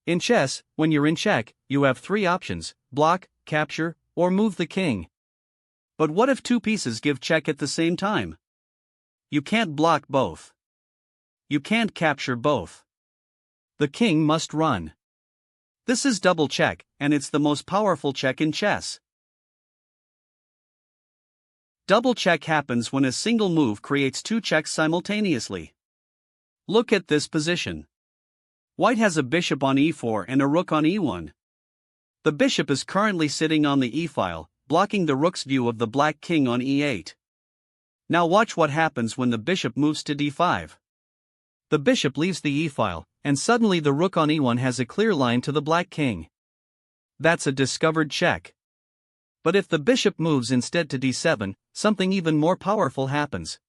In chess, when you're in check, you have three options: block, capture, or move the king. But what if two pieces give check at the same time? You can't block both. You can't capture both. The king must run. This is double check, and it's the most powerful check in chess. Double check happens when a single move creates two checks simultaneously. Look at this position. White has a bishop on e4 and a rook on e1. The bishop is currently sitting on the e-file, blocking the rook's view of the black king on e8. Now watch what happens when the bishop moves to d5. The bishop leaves the e-file, and suddenly the rook on e1 has a clear line to the black king. That's a discovered check. But if the bishop moves instead to d7, something even more powerful happens.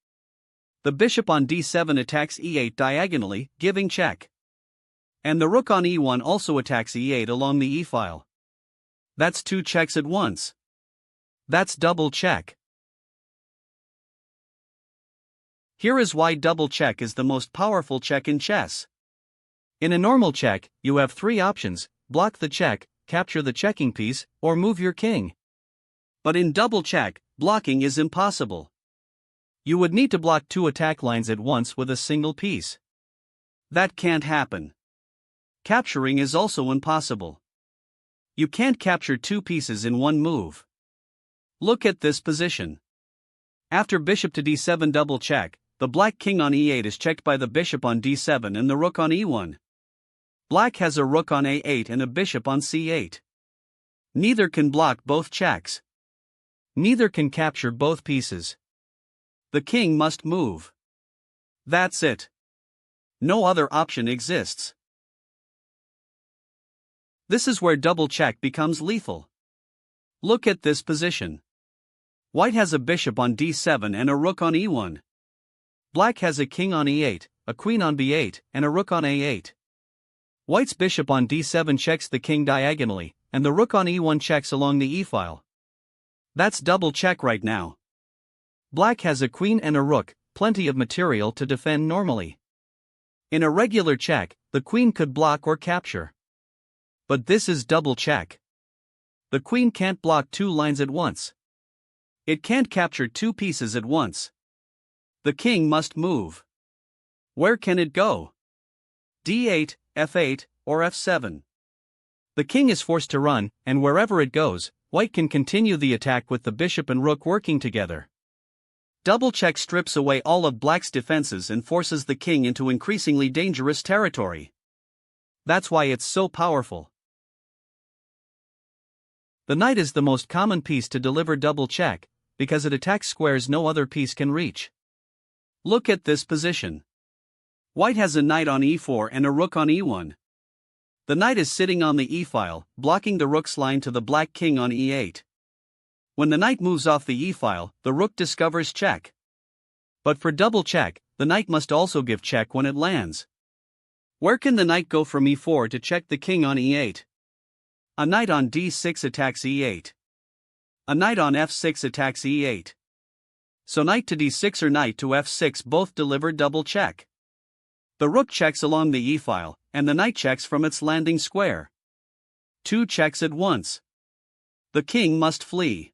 The bishop on d7 attacks e8 diagonally, giving check. And the rook on e1 also attacks e8 along the e-file. That's two checks at once. That's double check. Here is why double check is the most powerful check in chess. In a normal check, you have three options: block the check, capture the checking piece, or move your king. But in double check, blocking is impossible. You would need to block two attack lines at once with a single piece. That can't happen. Capturing is also impossible. You can't capture two pieces in one move. Look at this position. After bishop to d7 double check, the black king on e8 is checked by the bishop on d7 and the rook on e1. Black has a rook on a8 and a bishop on c8. Neither can block both checks. Neither can capture both pieces. The king must move. That's it. No other option exists. This is where double check becomes lethal. Look at this position. White has a bishop on d7 and a rook on e1. Black has a king on e8, a queen on b8, and a rook on a8. White's bishop on d7 checks the king diagonally, and the rook on e1 checks along the e-file. That's double check right now. Black has a queen and a rook, plenty of material to defend normally. In a regular check, the queen could block or capture. But this is double check. The queen can't block two lines at once. It can't capture two pieces at once. The king must move. Where can it go? d8, f8, or f7. The king is forced to run, and wherever it goes, White can continue the attack with the bishop and rook working together. Double check strips away all of Black's defenses and forces the king into increasingly dangerous territory. That's why it's so powerful. The knight is the most common piece to deliver double check, because it attacks squares no other piece can reach. Look at this position. White has a knight on e4 and a rook on e1. The knight is sitting on the e-file, blocking the rook's line to the black king on e8. When the knight moves off the e-file, the rook discovers check. But for double check, the knight must also give check when it lands. Where can the knight go from e4 to check the king on e8? A knight on d6 attacks e8. A knight on f6 attacks e8. So knight to d6 or knight to f6 both deliver double check. The rook checks along the e-file, and the knight checks from its landing square. Two checks at once. The king must flee.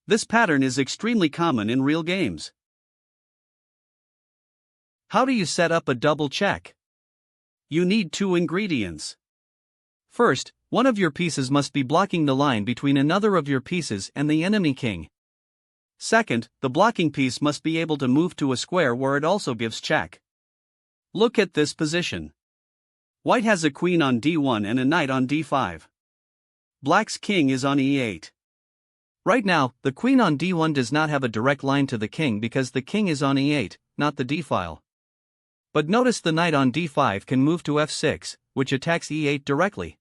This pattern is extremely common in real games. How do you set up a double check? You need two ingredients. First, one of your pieces must be blocking the line between another of your pieces and the enemy king. Second, the blocking piece must be able to move to a square where it also gives check. Look at this position. White has a queen on d1 and a knight on d5. Black's king is on e8. Right now, the queen on d1 does not have a direct line to the king because the king is on e8, not the d-file. But notice the knight on d5 can move to f6, which attacks e8 directly.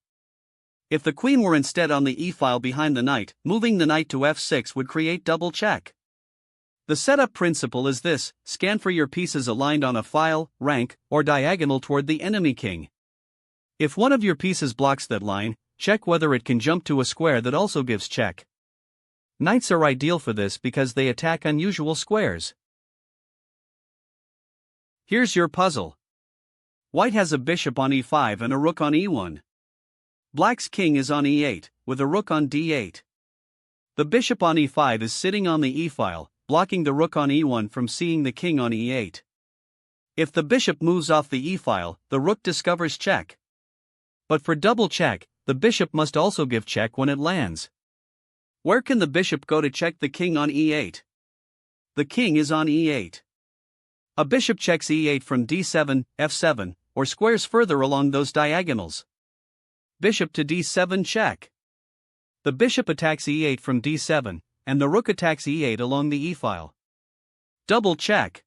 If the queen were instead on the e-file behind the knight, moving the knight to f6 would create double check. The setup principle is this: scan for your pieces aligned on a file, rank, or diagonal toward the enemy king. If one of your pieces blocks that line, check whether it can jump to a square that also gives check. Knights are ideal for this because they attack unusual squares. Here's your puzzle. White has a bishop on e5 and a rook on e1. Black's king is on e8, with a rook on d8. The bishop on e5 is sitting on the e-file, blocking the rook on e1 from seeing the king on e8. If the bishop moves off the e-file, the rook discovers check. But for double check, the bishop must also give check when it lands. Where can the bishop go to check the king on e8? The king is on e8. A bishop checks e8 from d7, f7, or squares further along those diagonals. Bishop to d7 check. The bishop attacks e8 from d7, and the rook attacks e8 along the e-file. Double check.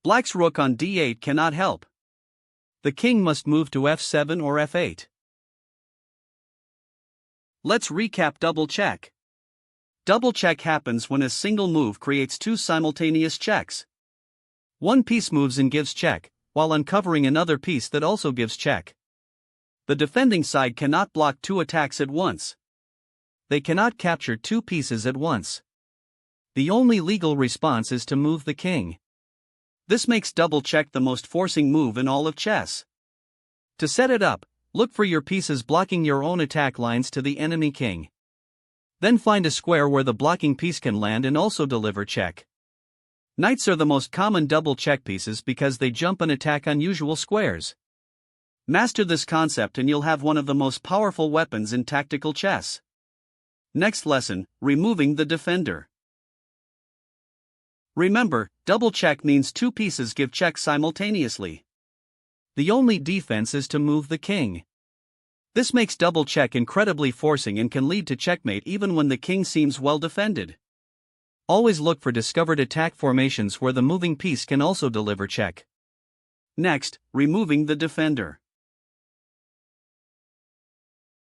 Black's rook on d8 cannot help. The king must move to f7 or f8. Let's recap double check. Double check happens when a single move creates two simultaneous checks. One piece moves and gives check, while uncovering another piece that also gives check. The defending side cannot block two attacks at once. They cannot capture two pieces at once. The only legal response is to move the king. This makes double check the most forcing move in all of chess. To set it up, look for your pieces blocking your own attack lines to the enemy king. Then find a square where the blocking piece can land and also deliver check. Knights are the most common double check pieces because they jump and attack unusual squares. Master this concept and you'll have one of the most powerful weapons in tactical chess. Next lesson, removing the defender. Remember, double check means two pieces give check simultaneously. The only defense is to move the king. This makes double check incredibly forcing and can lead to checkmate even when the king seems well defended. Always look for discovered attack formations where the moving piece can also deliver check. Next, removing the defender.